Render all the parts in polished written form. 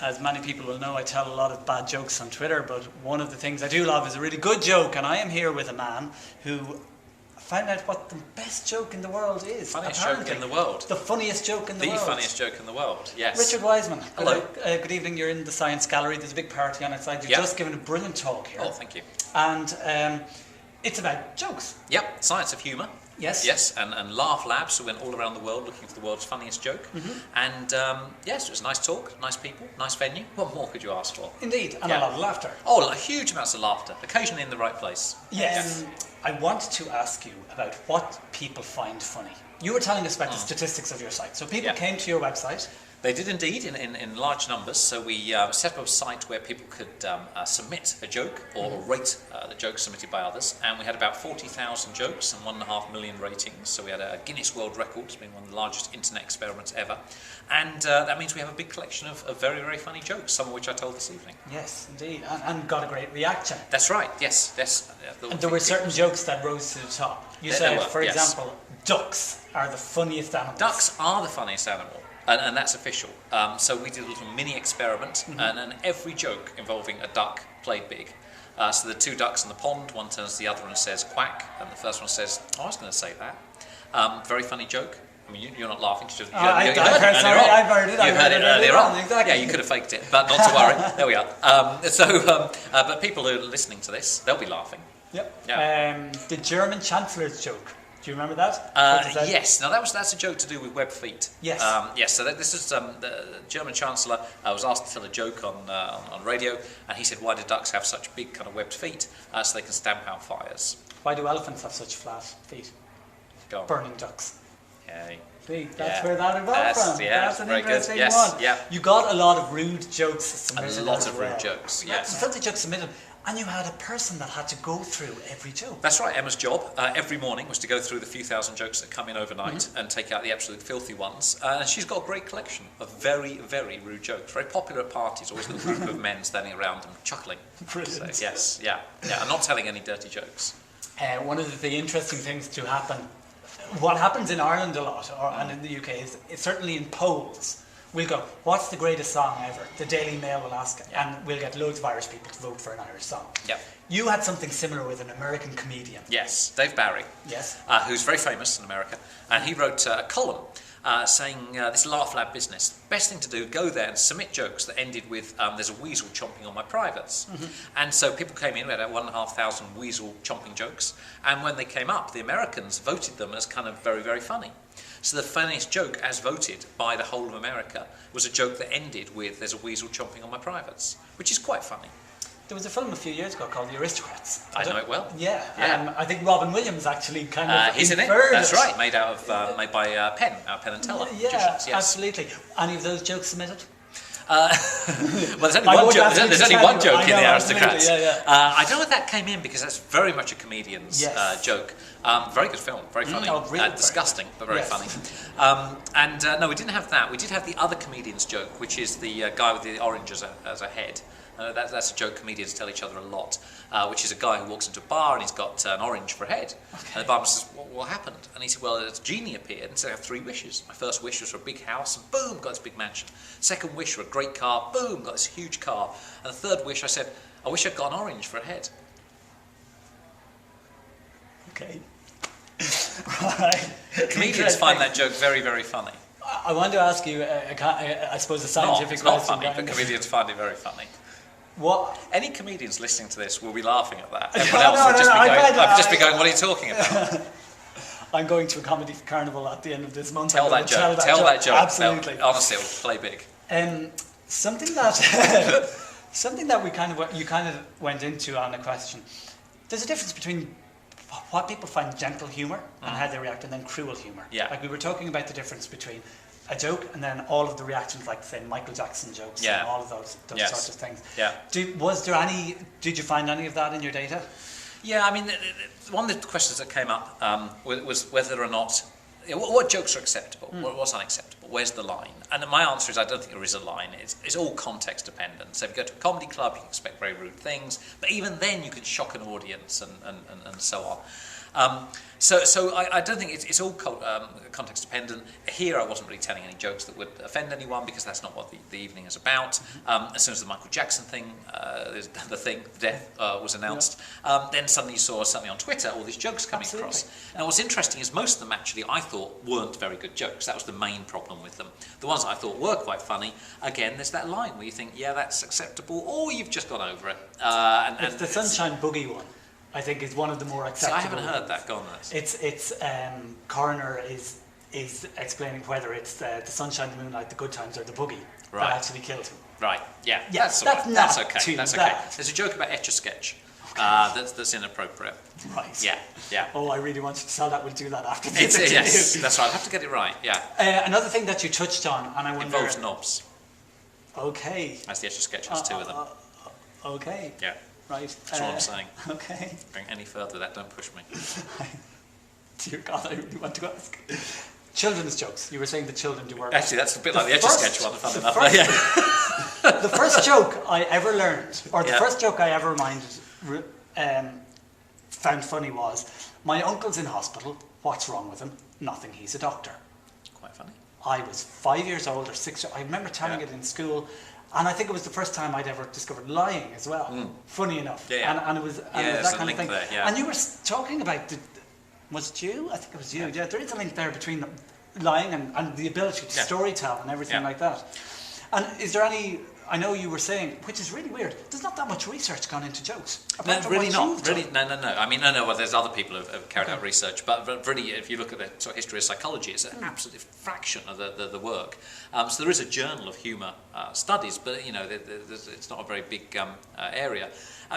As many people will know, I tell a lot of bad jokes on Twitter, but one of the things I do love is a really good joke, and I am here with a man who found out what the best joke in the world is. Funniest joke in the world. The funniest joke in the world. The funniest joke in the world, yes. Richard Wiseman. Hello. Good evening, you're in the Science Gallery, there's a big party on outside. You've just given a brilliant talk here. Oh, thank you. And it's about jokes. Yep, science of humour. Yes. Yes, and Laugh Labs, so we went all around the world looking for the world's funniest joke. And yes, it was a nice talk, nice people, nice venue. What more could you ask for? Indeed, and a lot of laughter. Oh, huge amounts of laughter, occasionally in the right place. Yes. I wanted to ask you about what people find funny. You were telling us about the statistics of your site. So people came to your website. They did indeed, in large numbers. So we set up a site where people could submit a joke or rate the jokes submitted by others. And we had about 40,000 jokes and 1.5 million ratings. So we had a Guinness World Record. It's been one of the largest internet experiments ever. And that means we have a big collection of very, very funny jokes, some of which I told this evening. Yes, indeed. And got a great reaction. That's right, yes. And there were certain jokes that rose to the top. You said, for example, ducks are the funniest animals. Ducks are the funniest animal. And that's official. So we did a little mini experiment, and every joke involving a duck played big. So the two ducks in the pond, one turns to the other and says quack, and the first one says, oh, I was going to say that. Very funny joke. I mean, you're not laughing. I've heard it. You heard it earlier on. Exactly. Yeah, you could have faked it, but not to worry. There we are. But people who are listening to this, they'll be laughing. Yep. Yeah. The German Chancellor's joke. Do you remember that? Yes. Now that's a joke to do with web feet. Yes. Yes. So this is the German Chancellor was asked to tell a joke on radio, and he said, "Why do ducks have such big kind of webbed feet? So they can stamp out fires." Why do elephants have such flat feet? Go on. Burning ducks. Yay. See, that's where that evolved from. Yeah, that's an very interesting good. Yes. one. Yeah. You got a lot of rude jokes submitted. A lot of rude jokes. Yes. Filthy jokes submitted. And you had a person that had to go through every joke. That's right. Emma's job every morning was to go through the few thousand jokes that come in overnight and take out the absolute filthy ones. And she's got a great collection of very, very rude jokes. Very popular at parties. Always a little group of men standing around and chuckling. Brilliant. So, yes. Yeah. I'm not telling any dirty jokes. One of the interesting things to happen, what happens in Ireland a lot, and in the UK, is certainly in polls. We'll go, what's the greatest song ever? The Daily Mail will ask it, and we'll get loads of Irish people to vote for an Irish song. Yep. You had something similar with an American comedian. Yes, Dave Barry. Yes. Who's very famous in America, and he wrote a column saying this Laugh Lab business. Best thing to do, go there and submit jokes that ended with there's a weasel chomping on my privates. And so people came in, we had 1,500 weasel chomping jokes, and when they came up, the Americans voted them as kind of very, very funny. So the funniest joke, as voted by the whole of America, was a joke that ended with "There's a weasel chomping on my privates," which is quite funny. There was a film a few years ago called The Aristocrats. I know it well. Yeah. I think Robin Williams actually kind of he's in it. That's right. Made by Penn and Teller. Yeah, Yes. absolutely. Any of those jokes submitted? Well, there's only one joke. There's only one joke in The Aristocrats. I don't know if that came in because that's very much a comedian's joke. Very good film, very funny. Really disgusting, but very funny. No, we didn't have that. We did have the other comedian's joke, which is the guy with the orange as a head. That's a joke comedians tell each other a lot, which is a guy who walks into a bar and he's got an orange for a head. Okay. And the barman says, what happened? And he said, well, a genie appeared and said, I have 3 wishes. My first wish was for a big house, and boom, got this big mansion. Second wish for a great car, boom, got this huge car. And the third wish, I said, I wish I'd got an orange for a head. Okay. Right. Comedians find that joke very, very funny. I want to ask you, I suppose, a scientific question. It's not funny, but comedians find it very funny. What? Any comedians listening to this will be laughing at that. Everyone else would just be going, what are you talking about? I'm going to a comedy carnival at the end of this month. Tell that joke. Absolutely. Honestly, it'll play big. Something that you kind of went into on a question. There's a difference between what people find gentle humour and how they react, and then cruel humour. Yeah. Like we were talking about the difference between a joke and then all of the reactions, like say Michael Jackson jokes and all of those sorts of things. Yeah. Did you find any of that in your data? Yeah, I mean, one of the questions that came up was whether or not, what jokes are acceptable, what's unacceptable, where's the line? And my answer is I don't think there is a line. It's all context dependent. So if you go to a comedy club, you can expect very rude things, but even then you can shock an audience and so on. So I don't think it's all context dependent. Here I wasn't really telling any jokes that would offend anyone because that's not what the evening is about. As soon as the Michael Jackson thing, the death was announced, then suddenly you saw something on Twitter, all these jokes coming across. Now what's interesting is most of them actually I thought weren't very good jokes. That was the main problem with them. The ones that I thought were quite funny, again, there's that line where you think, yeah, that's acceptable, or you've just gone over it. It's the Sunshine Boogie one. I think is one of the more acceptable. I haven't heard that. Go on, It's coroner is explaining whether it's the sunshine, the moonlight, the good times, or the boogie that actually killed him. Right. Yeah. That's okay. That's okay. There's a joke about Etch-a-Sketch. That's inappropriate. Right. Yeah. Oh, I really want you to tell that. We'll do that after the interview. Yes, that's right. I have to get it right. Yeah. Another thing that you touched on, and I wonder. Involves knobs. Okay. As the Etch-a-Sketch has two of them. Okay. Yeah. Right. That's what I'm saying. Okay. Going any further with that, don't push me. Dear God, I really want to ask. Children's jokes. You were saying the children do work. Actually, that's a bit like the Etch-a-Sketch one, fun enough. The first joke I ever learned, or the first joke I ever found funny was, my uncle's in hospital, what's wrong with him? Nothing, he's a doctor. Quite funny. I was 5 years old or 6 years old. I remember telling it in school. And I think it was the first time I'd ever discovered lying as well. Funny enough. And it was that kind of thing. There, and you were talking about, was it you? I think it was you. Yeah, there is a link there between lying and the ability to storytell and everything like that. And is there any, I know you were saying, which is really weird, there's not that much research gone into jokes. No, really not. Really, no. I mean, no. Well, there's other people who have carried out research, but really, if you look at the sort of history of psychology, it's an absolute fraction of the work. So there is a journal of humour studies, but it's not a very big area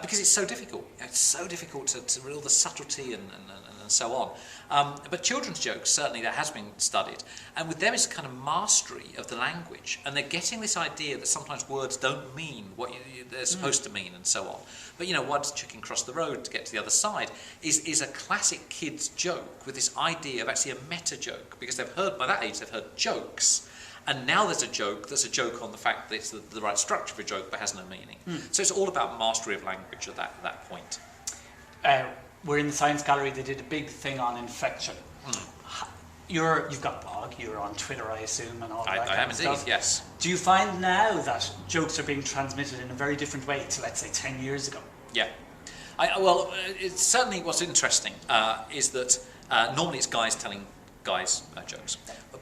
because it's so difficult. It's so difficult to read all the subtlety and so on. But children's jokes, certainly that has been studied, and with them it's a kind of mastery of the language, and they're getting this idea that sometimes words don't mean what they're supposed to mean and so on. But why does chicken cross the road to get to the other side is a classic kid's joke with this idea of actually a meta joke, because they've heard, by that age they've heard jokes, and now there's a joke that's a joke on the fact that it's the right structure of a joke but has no meaning. So it's all about mastery of language at that point. We're in the Science Gallery, they did a big thing on infection. You've got a blog, you're on Twitter, I assume, and all that I am indeed, stuff. yes. Do you find now that jokes are being transmitted in a very different way to, let's say, 10 years ago? Yeah. It's certainly what's interesting is that normally it's guys telling guys jokes.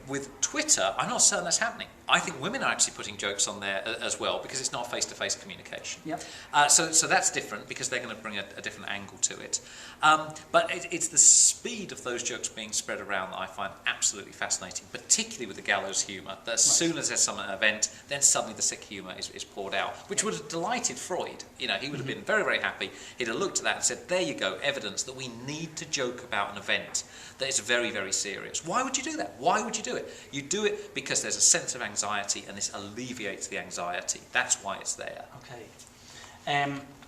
With Twitter, I'm not certain that's happening. I think women are actually putting jokes on there as well, because it's not face-to-face communication. Yep. So that's different, because they're going to bring a different angle to it. But it's the speed of those jokes being spread around that I find absolutely fascinating, particularly with the gallows humour. That as soon as there's some event, then suddenly the sick humour is poured out, which would have delighted Freud. He would have been very, very happy. He'd have looked at that and said, there you go, evidence that we need to joke about an event that is very, very serious. Why would you do that? Why would you do it? You do it because there's a sense of anxiety, and this alleviates the anxiety. That's why it's there. Okay.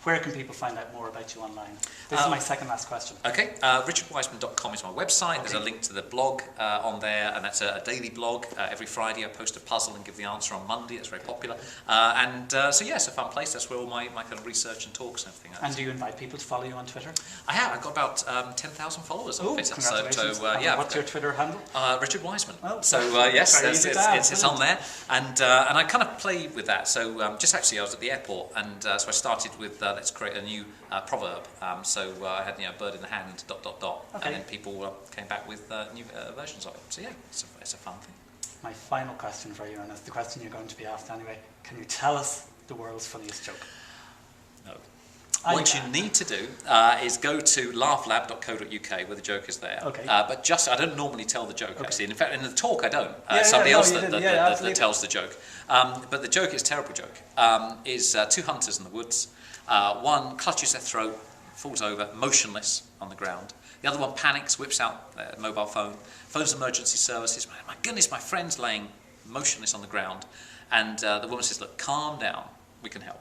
Where can people find out more about you online? This is my second last question. Okay, richardwiseman.com is my website. Okay. There's a link to the blog on there, and that's a daily blog. Every Friday I post a puzzle and give the answer on Monday. That's very popular. So it's a fun place. That's where all my kind of research and talks and everything. And do you invite people to follow you on Twitter? I have. I've got about 10,000 followers on Twitter. Congratulations. What's your Twitter handle? Richard Wiseman. Oh, so yes, it's on there, and I kind of play with that. So just actually, I was at the airport, and so I started with let's create a new proverb. So I had bird in the hand ... and then people came back with new versions of it. So yeah, it's a fun thing. My final question for you, and it's the question you're going to be asked anyway. Can you tell us the world's funniest joke? No. What you need to do is go to laughlab.co.uk where the joke is there. Okay. But just, I don't normally tell the joke, actually. In fact, in the talk I don't. Somebody else that tells the joke. But the joke is a terrible joke. Is two hunters in the woods. One clutches their throat, falls over, motionless on the ground. The other one panics, whips out their mobile phone, phones emergency services. My goodness, my friend's laying motionless on the ground. And the woman says, look, calm down, we can help.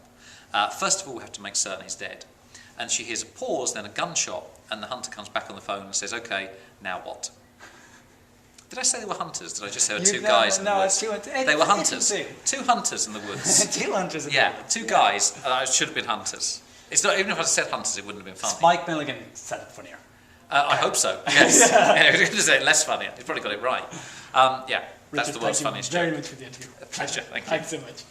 First of all, we have to make certain he's dead. And she hears a pause, then a gunshot, and the hunter comes back on the phone and says, okay, now what? Did I say they were hunters? Did I just say two guys in the woods? They were hunters. Two hunters in the woods. Two hunters in the woods. Two guys. Should have been hunters. It's not, even if I said hunters, it wouldn't have been funny. Spike Milligan said it funnier. I hope so. Yes. I was going to say less funny. He's probably got it right. Yeah, that's Richard, the world's thank you funniest very joke. much for the interview. A pleasure. Thank you. Thanks so much.